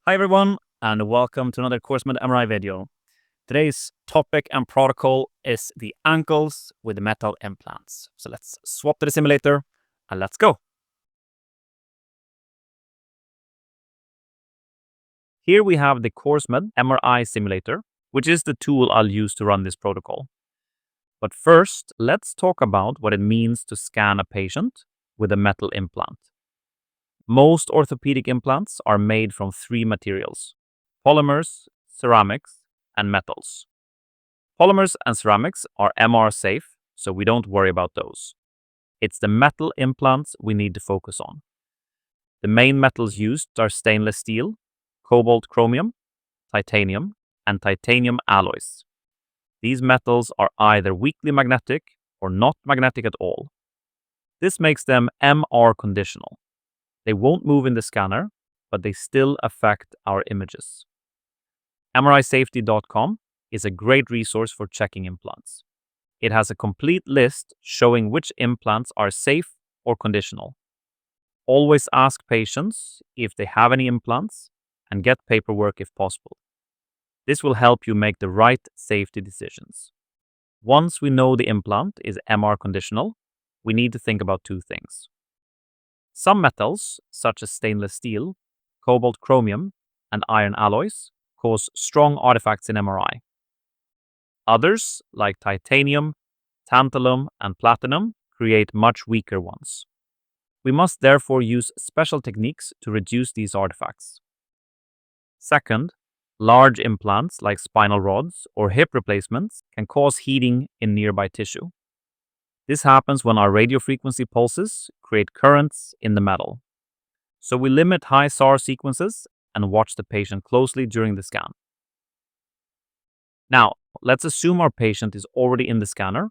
Hi everyone, and welcome to another Corsmed MRI video. Today's topic and protocol is the ankles with the metal implants. So let's swap to the simulator and let's go. Here we have the Corsmed MRI simulator, which is the tool I'll use to run this protocol. But first, let's talk about what it means to scan a patient with a metal implant. Most orthopedic implants are made from three materials: polymers, ceramics, and metals. Polymers and ceramics are MR safe, so we don't worry about those. It's the metal implants we need to focus on. The main metals used are stainless steel, cobalt chromium, titanium, and titanium alloys. These metals are either weakly magnetic or not magnetic at all. This makes them MR conditional. They won't move in the scanner, but they still affect our images. MRIsafety.com is a great resource for checking implants. It has a complete list showing which implants are safe or conditional. Always ask patients if they have any implants and get paperwork if possible. This will help you make the right safety decisions. Once we know the implant is MR conditional, we need to think about two things. Some metals, such as stainless steel, cobalt chromium, and iron alloys, cause strong artifacts in MRI. Others, like titanium, tantalum, and platinum, create much weaker ones. We must therefore use special techniques to reduce these artifacts. Second, large implants like spinal rods or hip replacements can cause heating in nearby tissue. This happens when our radiofrequency pulses create currents in the metal. So we limit high SAR sequences and watch the patient closely during the scan. Now, let's assume our patient is already in the scanner,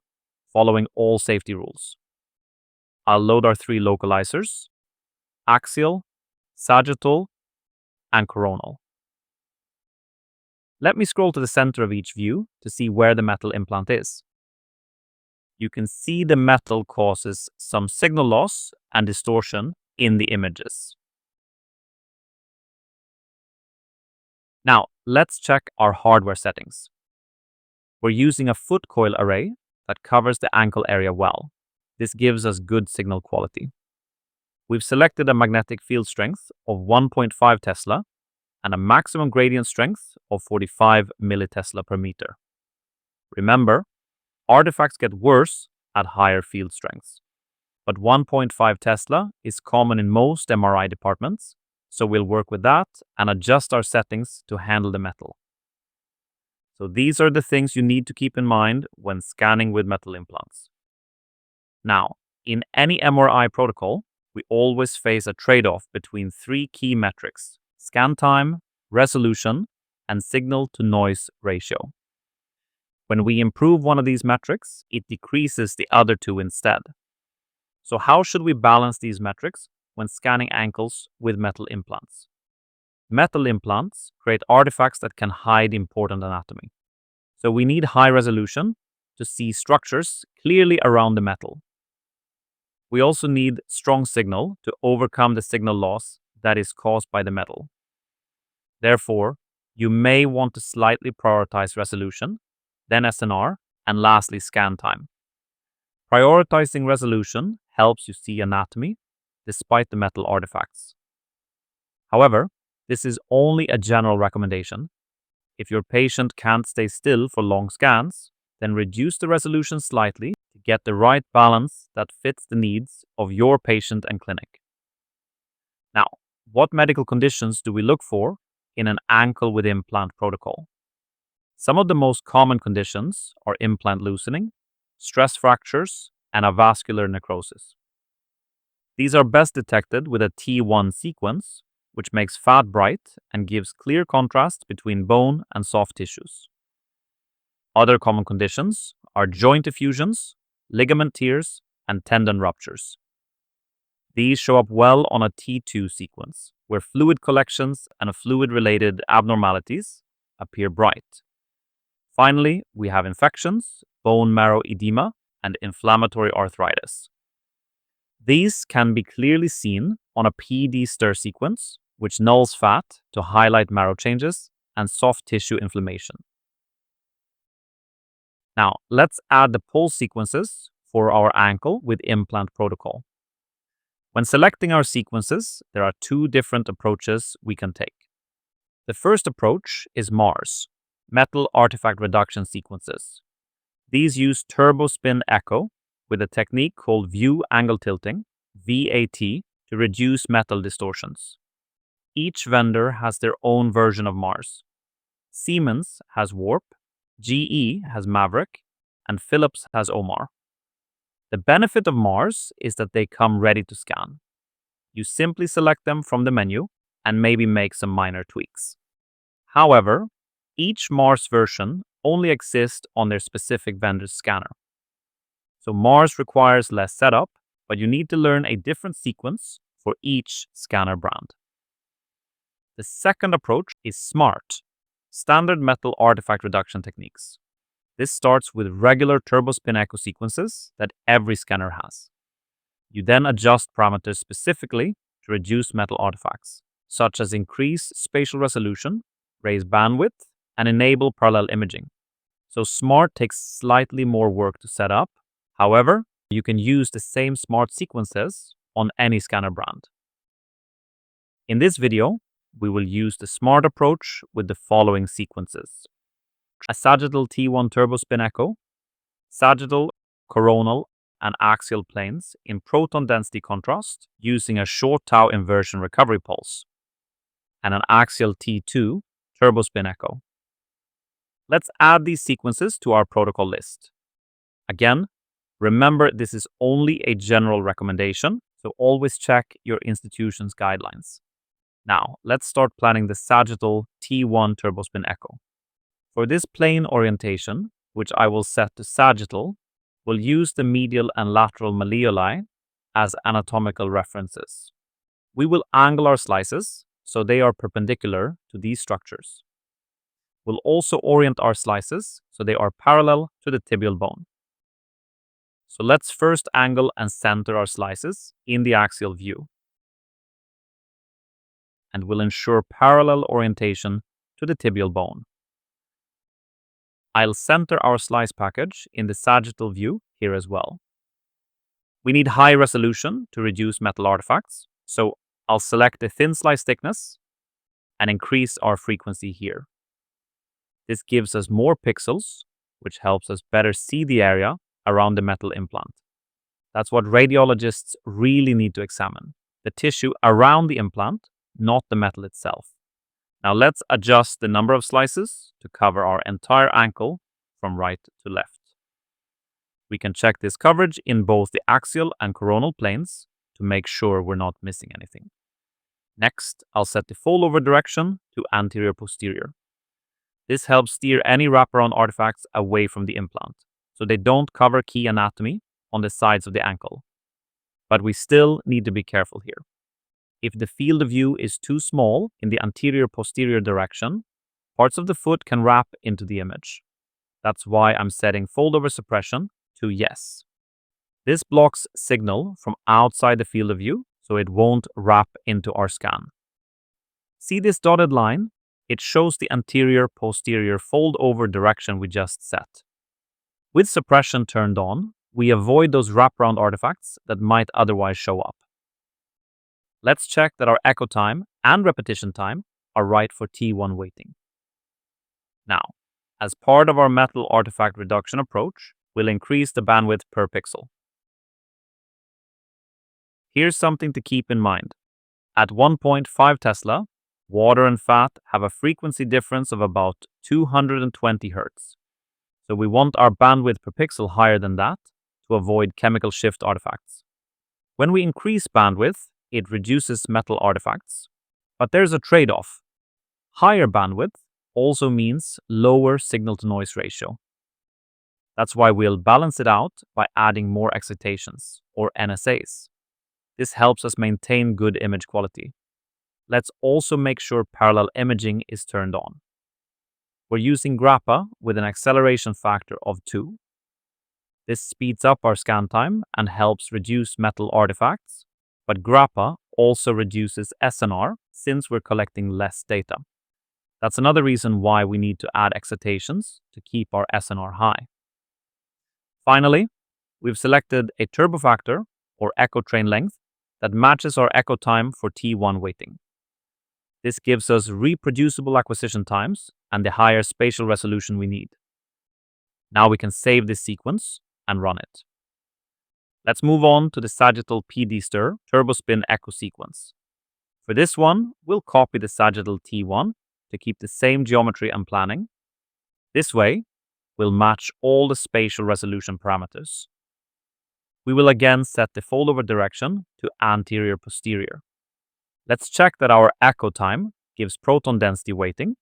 following all safety rules. I'll load our three localizers: axial, sagittal, and coronal. Let me scroll to the center of each view to see where the metal implant is. You can see the metal causes some signal loss and distortion in the images. Now, let's check our hardware settings. We're using a foot coil array that covers the ankle area well. This gives us good signal quality. We've selected a magnetic field strength of 1.5 Tesla and a maximum gradient strength of 45 millitesla per meter. Remember, artifacts get worse at higher field strengths, but 1.5 Tesla is common in most MRI departments, so we'll work with that and adjust our settings to handle the metal. So these are the things you need to keep in mind when scanning with metal implants. Now, in any MRI protocol, we always face a trade-off between three key metrics: scan time, resolution, and signal-to-noise ratio. When we improve one of these metrics, it decreases the other two instead. So how should we balance these metrics when scanning ankles with metal implants? Metal implants create artifacts that can hide important anatomy. So we need high resolution to see structures clearly around the metal. We also need strong signal to overcome the signal loss that is caused by the metal. Therefore, you may want to slightly prioritize resolution, then SNR, and lastly scan time. Prioritizing resolution helps you see anatomy despite the metal artifacts. However, this is only a general recommendation. If your patient can't stay still for long scans, then reduce the resolution slightly to get the right balance that fits the needs of your patient and clinic. Now, what medical conditions do we look for in an ankle with implant protocol? Some of the most common conditions are implant loosening, stress fractures, and avascular necrosis. These are best detected with a T1 sequence, which makes fat bright and gives clear contrast between bone and soft tissues. Other common conditions are joint effusions, ligament tears, and tendon ruptures. These show up well on a T2 sequence, where fluid collections and fluid-related abnormalities appear bright. Finally, we have infections, bone marrow edema, and inflammatory arthritis. These can be clearly seen on a PD stir sequence, which nulls fat to highlight marrow changes and soft tissue inflammation. Now, let's add the pulse sequences for our ankle with implant protocol. When selecting our sequences, there are two different approaches we can take. The first approach is MARS, metal artifact reduction sequences. These use turbo-spin echo with a technique called view angle tilting, VAT, to reduce metal distortions. Each vendor has their own version of MARS. Siemens has Warp, GE has Maverick, and Philips has Omar. The benefit of MARS is that they come ready to scan. You simply select them from the menu and maybe make some minor tweaks. However, each MARS version only exists on their specific vendor's scanner. So MARS requires less setup, but you need to learn a different sequence for each scanner brand. The second approach is SMART, standard metal artifact reduction techniques. This starts with regular turbo-spin echo sequences that every scanner has. You then adjust parameters specifically to reduce metal artifacts, such as increase spatial resolution, raise bandwidth, and enable parallel imaging. So SMART takes slightly more work to set up. However, you can use the same SMART sequences on any scanner brand. In this video, we will use the SMART approach with the following sequences: a sagittal T1 turbo-spin echo, sagittal, coronal, and axial planes in proton density contrast using a short tau inversion recovery pulse, and an axial T2 turbo-spin echo. Let's add these sequences to our protocol list. Again, remember this is only a general recommendation, so always check your institution's guidelines. Now, let's start planning the sagittal T1 turbo-spin echo. For this plane orientation, which I will set to sagittal, we'll use the medial and lateral malleoli as anatomical references. We will angle our slices so they are perpendicular to these structures. We'll also orient our slices so they are parallel to the tibial bone. So let's first angle and center our slices in the axial view. And we'll ensure parallel orientation to the tibial bone. I'll center our slice package in the sagittal view here as well. We need high resolution to reduce metal artifacts, so I'll select the thin slice thickness and increase our frequency here. This gives us more pixels, which helps us better see the area around the metal implant. That's what radiologists really need to examine: the tissue around the implant, not the metal itself. Now let's adjust the number of slices to cover our entire ankle from right to left. We can check this coverage in both the axial and coronal planes to make sure we're not missing anything. Next, I'll set the fold-over direction to anterior-posterior. This helps steer any wraparound artifacts away from the implant, so they don't cover key anatomy on the sides of the ankle. But we still need to be careful here. If the field of view is too small in the anterior-posterior direction, parts of the foot can wrap into the image. That's why I'm setting fold-over suppression to yes. This blocks signal from outside the field of view, so it won't wrap into our scan. See this dotted line? It shows the anterior-posterior fold-over direction we just set. With suppression turned on, we avoid those wraparound artifacts that might otherwise show up. Let's check that our echo time and repetition time are right for T1 weighting. Now, as part of our metal artifact reduction approach, we'll increase the bandwidth per pixel. Here's something to keep in mind. At 1.5 Tesla, water and fat have a frequency difference of about 220 Hz. So we want our bandwidth per pixel higher than that to avoid chemical shift artifacts. When we increase bandwidth, it reduces metal artifacts, but there's a trade-off. Higher bandwidth also means lower signal-to-noise ratio. That's why we'll balance it out by adding more excitations, or NSAs. This helps us maintain good image quality. Let's also make sure parallel imaging is turned on. We're using 𝗀𝗶 with an acceleration factor of 2. This speeds up our scan time and helps reduce metal artifacts, but 𝗀𝗶 also reduces SNR since we're collecting less data. That's another reason why we need to add excitations to keep our SNR high. Finally, we've selected a turbo factor or echo train length that matches our echo time for T1 weighting. This gives us reproducible acquisition times and the higher spatial resolution we need. Now we can save this sequence and run it. Let's move on to the sagittal PD stir turbo spin echo sequence. For this one, we'll copy the sagittal T1 to keep the same geometry and planning. This way, we'll match all the spatial resolution parameters. We will again set the foldover direction to anterior-posterior. Let's check that our echo time gives proton density weighting,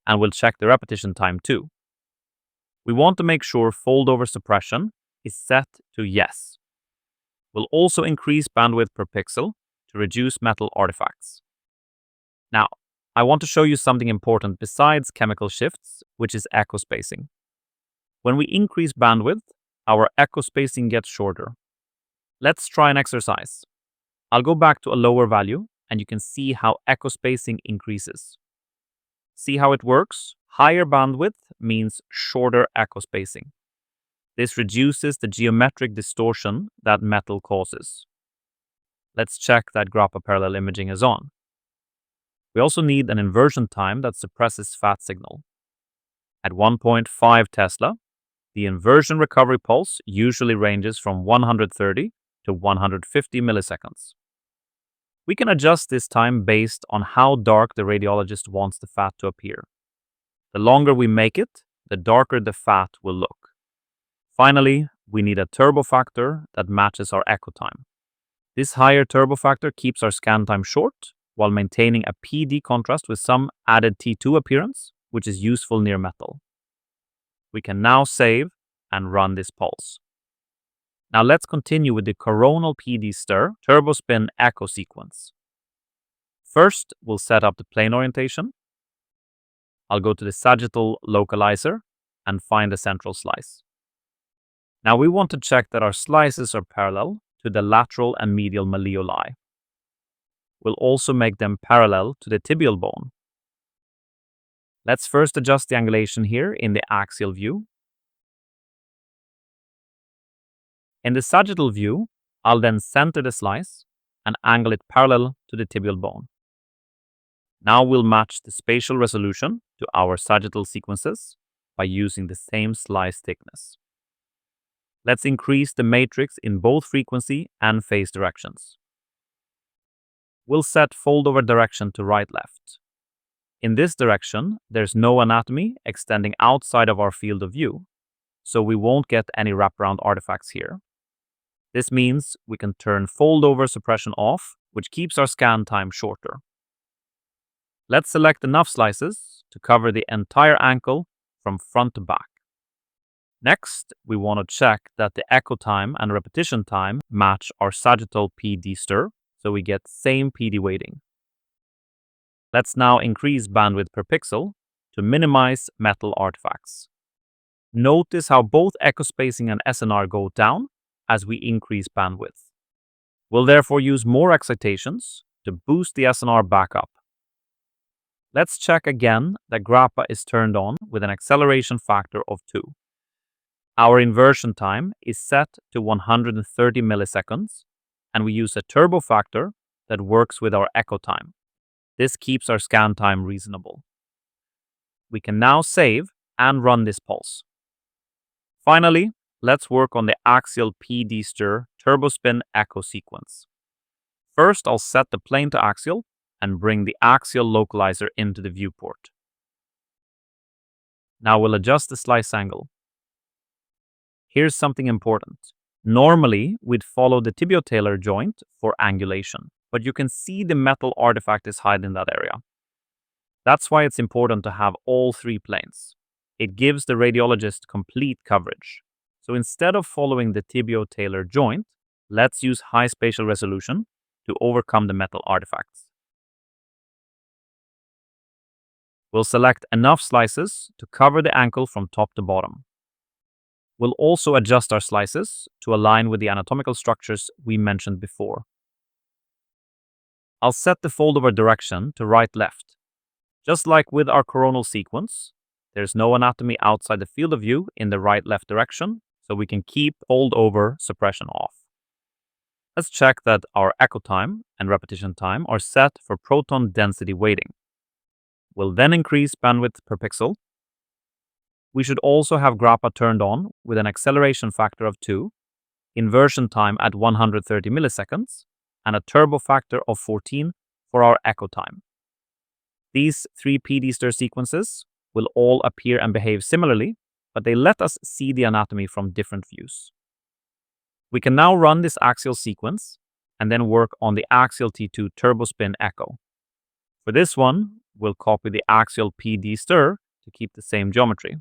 and we'll check the repetition time too. We want to make sure foldover suppression is set to yes. We'll also increase bandwidth per pixel to reduce metal artifacts. Now, I want to show you something important besides chemical shifts, which is echo spacing. When we increase bandwidth, our echo spacing gets shorter. Let's try an exercise. I'll go back to a lower value and you can see how echo spacing increases. See how it works? Higher bandwidth means shorter echo spacing. This reduces the geometric distortion that metal causes. Let's check that GRAPPA parallel imaging is on. We also need an inversion time that suppresses fat signal. At 1.5 Tesla, the inversion recovery pulse usually ranges from 130 to 150 milliseconds. We can adjust this time based on how dark the radiologist wants the fat to appear. The longer we make it, the darker the fat will look. Finally, we need a turbo factor that matches our echo time. This higher turbo factor keeps our scan time short while maintaining a PD contrast with some added T2 appearance, which is useful near metal. We can now save and run this pulse. Now let's continue with the coronal PD stir turbo spin echo sequence. First, we'll set up the plane orientation. I'll go to the sagittal localizer and find the central slice. Now we want to check that our slices are parallel to the lateral and medial malleoli. We'll also make them parallel to the tibial bone. Let's first adjust the angulation here in the axial view. In the sagittal view, I'll then center the slice and angle it parallel to the tibial bone. Now we'll match the spatial resolution to our sagittal sequences by using the same slice thickness. Let's increase the matrix in both frequency and phase directions. We'll set foldover direction to right-left. In this direction, there's no anatomy extending outside of our field of view, so we won't get any wraparound artifacts here. This means we can turn foldover suppression off, which keeps our scan time shorter. Let's select enough slices to cover the entire ankle from front to back. Next, we want to check that the echo time and repetition time match our sagittal PD stir, so we get same PD weighting. Let's now increase bandwidth per pixel to minimize metal artifacts. Notice how both echo spacing and SNR go down as we increase bandwidth. We'll therefore use more excitations to boost the SNR back up. Let's check again that GRAPPA is turned on with an acceleration factor of 2. Our inversion time is set to 130 milliseconds, and we use a turbo factor that works with our echo time. This keeps our scan time reasonable. We can now save and run this pulse. Finally, let's work on the axial PD stir turbo spin echo sequence. First, I'll set the plane to axial and bring the axial localizer into the viewport. Now we'll adjust the slice angle. Here's something important. Normally, we'd follow the tibiotalar joint for angulation, but you can see the metal artifact is hiding in that area. That's why it's important to have all 3 planes. It gives the radiologist complete coverage. So instead of following the tibiotalar joint, let's use high spatial resolution to overcome the metal artifacts. We'll select enough slices to cover the ankle from top to bottom. We'll also adjust our slices to align with the anatomical structures we mentioned before. I'll set the fold-over direction to right-left. Just like with our coronal sequence, there's no anatomy outside the field of view in the right-left direction, so we can keep fold-over suppression off. Let's check that our echo time and repetition time are set for proton density weighting. We'll then increase bandwidth per pixel. We should also have 𝗏𝗊 turned on with an acceleration factor of 2, inversion time at 130 milliseconds, and a turbo factor of 14 for our echo time. These 3 PD stir sequences will all appear and behave similarly, but they let us see the anatomy from different views. We can now run this axial sequence and then work on the axial T2 turbo spin echo. For this one, we'll copy the axial PD stir to keep the same geometry.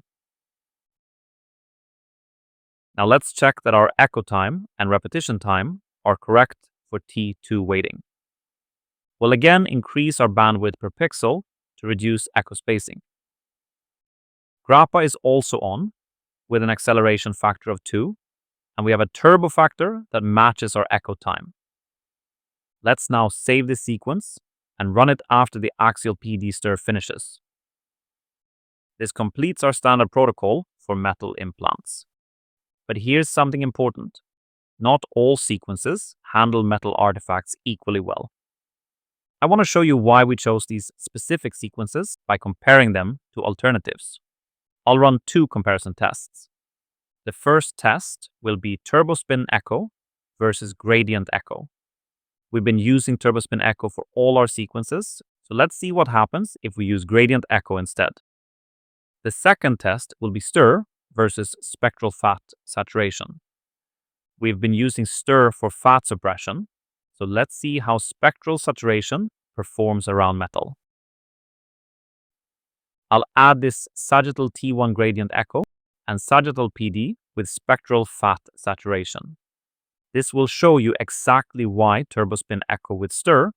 Now let's check that our echo time and repetition time are correct for T2 weighting. We'll again increase our bandwidth per pixel to reduce echo spacing. 𝗏𝗊 is also on with an acceleration factor of 2, and we have a turbo factor that matches our echo time. Let's now save this sequence and run it after the axial PD stir finishes. This completes our standard protocol for metal implants. But here's something important. Not all sequences handle metal artifacts equally well. I want to show you why we chose these specific sequences by comparing them to alternatives. I'll run 2 comparison tests. The first test will be turbospin echo versus gradient echo. We've been using turbospin echo for all our sequences, so let's see what happens if we use gradient echo instead. The second test will be stir versus spectral fat saturation. We've been using stir for fat suppression, so let's see how spectral saturation performs around metal. I'll add this sagittal T1 gradient echo and sagittal PD with spectral fat saturation. This will show you exactly why turbospin echo with stir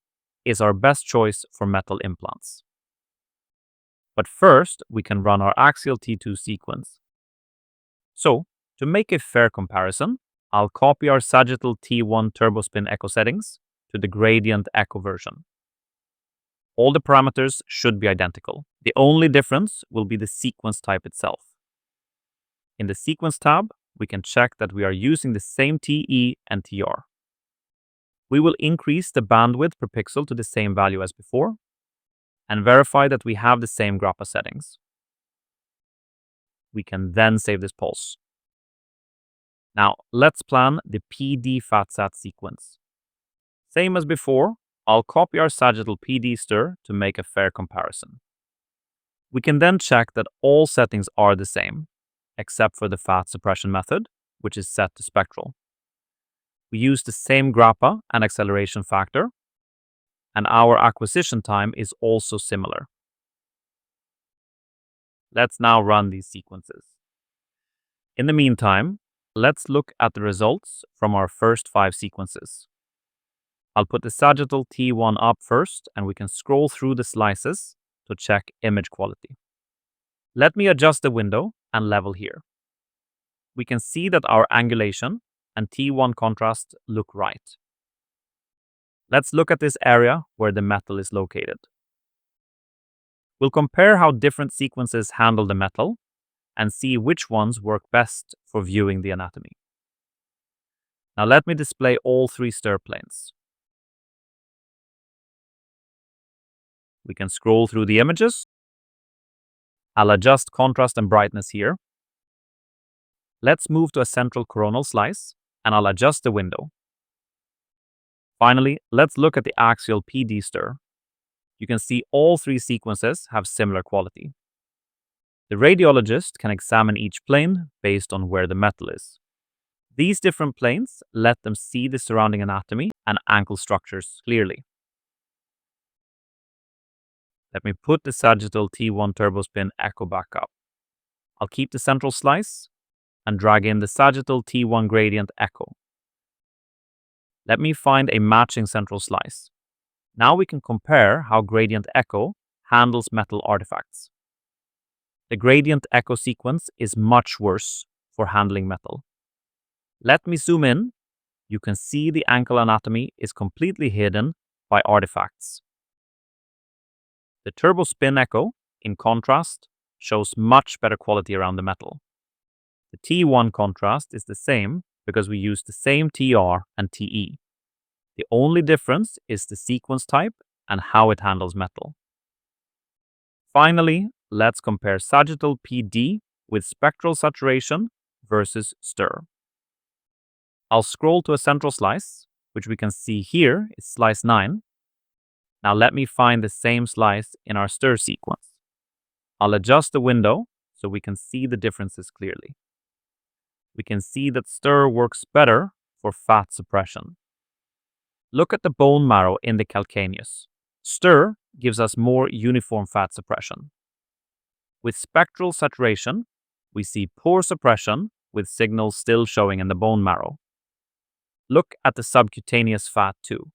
is our best choice for metal implants. But first, we can run our axial T2 sequence. So, to make a fair comparison, I'll copy our sagittal T1 turbospin echo settings to the gradient echo version. All the parameters should be identical. The only difference will be the sequence type itself. In the sequence tab, we can check that we are using the same TE and TR. We will increase the bandwidth per pixel to the same value as before and verify that we have the same 𝗏𝗊 settings. We can then save this pulse. Now, let's plan the PD fat sat sequence. Same as before, I'll copy our sagittal PD stir to make a fair comparison. We can then check that all settings are the same, except for the fat suppression method, which is set to spectral. We use the same 𝗏𝗊 and acceleration factor, and our acquisition time is also similar. Let's now run these sequences. In the meantime, let's look at the results from our first 5 sequences. I'll put the sagittal T1 up first, and we can scroll through the slices to check image quality. Let me adjust the window and level here. We can see that our angulation and T1 contrast look right. Let's look at this area where the metal is located. We'll compare how different sequences handle the metal and see which ones work best for viewing the anatomy. Now let me display all 3 stir planes. We can scroll through the images. I'll adjust contrast and brightness here. Let's move to a central coronal slice, and I'll adjust the window. Finally, let's look at the axial PD stir. You can see all 3 sequences have similar quality. The radiologist can examine each plane based on where the metal is. These different planes let them see the surrounding anatomy and ankle structures clearly. Let me put the sagittal T1 turbospin echo back up. I'll keep the central slice and drag in the sagittal T1 gradient echo. Let me find a matching central slice. Now we can compare how gradient echo handles metal artifacts. The gradient echo sequence is much worse for handling metal. Let me zoom in. You can see the ankle anatomy is completely hidden by artifacts. The 𝗄𝗏-spin-echo, in contrast, shows much better quality around the metal. The T1 contrast is the same because we use the same TR and TE. The only difference is the sequence type and how it handles metal. Finally, let's compare sagittal PD with spectral saturation versus 𝗀. I'll scroll to a central slice, which we can see here is slice 9. Now let me find the same slice in our 𝗀 sequence. I'll adjust the window so we can see the differences clearly. We can see that 𝗀 works better for fat suppression. Look at the bone marrow in the calcaneus. 𝗀 gives us more uniform fat suppression. With spectral saturation, we see poor suppression with signals still showing in the bone marrow. Look at the subcutaneous fat too.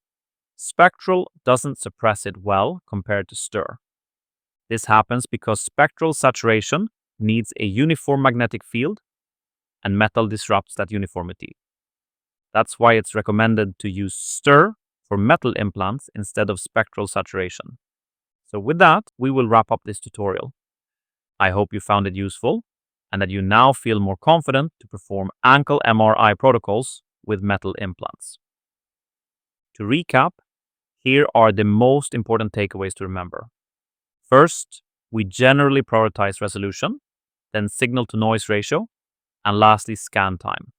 Spectral doesn't suppress it well compared to 𝗀. This happens because spectral saturation needs a uniform magnetic field, and metal disrupts that uniformity. That's why it's recommended to use 𝗀 for metal implants instead of spectral saturation. So with that, we will wrap up this tutorial. I hope you found it useful and that you now feel more confident to perform ankle MRI protocols with metal implants. To recap, here are the most important takeaways to remember. First, we generally prioritize resolution, then signal-to-noise ratio, and lastly, scan time.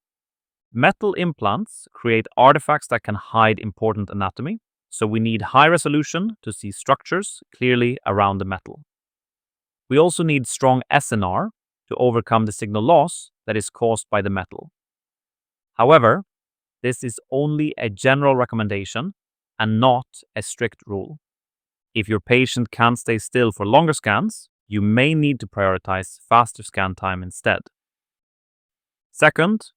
Metal implants create artifacts that can hide important anatomy, so we need high resolution to see structures clearly around the metal. We also need strong SNR to overcome the signal loss that is caused by the metal. However, this is only a general recommendation and not a strict rule. If your patient can't stay still for longer scans, you may need to prioritize faster scan time instead. Second,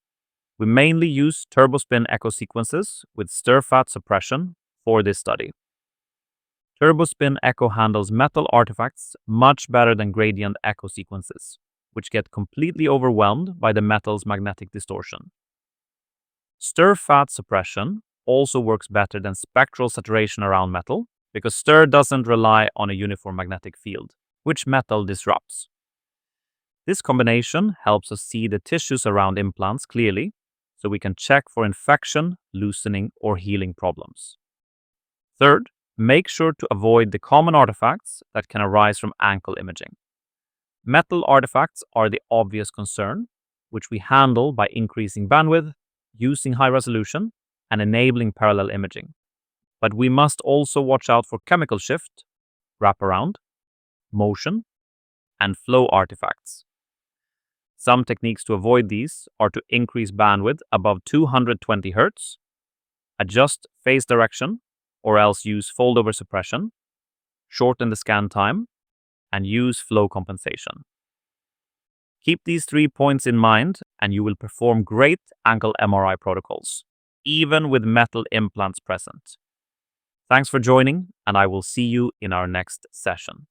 we mainly use 𝗄𝗏-spin-echo sequences with 𝗀 fat suppression for this study. 𝗄𝗏-spin-echo handles metal artifacts much better than gradient echo sequences, which get completely overwhelmed by the metal's magnetic distortion. 𝗀 fat suppression also works better than spectral saturation around metal because 𝗀 doesn't rely on a uniform magnetic field, which metal disrupts. This combination helps us see the tissues around implants clearly, so we can check for infection, loosening, or healing problems. Third, make sure to avoid the common artifacts that can arise from ankle imaging. Metal artifacts are the obvious concern, which we handle by increasing bandwidth, using high resolution, and enabling parallel imaging. But we must also watch out for chemical shift, wraparound, motion, and flow artifacts. Some techniques to avoid these are to increase bandwidth above 220 Hz, adjust phase direction, or else use fold-over suppression, shorten the scan time, and use flow compensation. Keep these 3 points in mind and you will perform great ankle MRI protocols, even with metal implants present. Thanks for joining, and I will see you in our next session.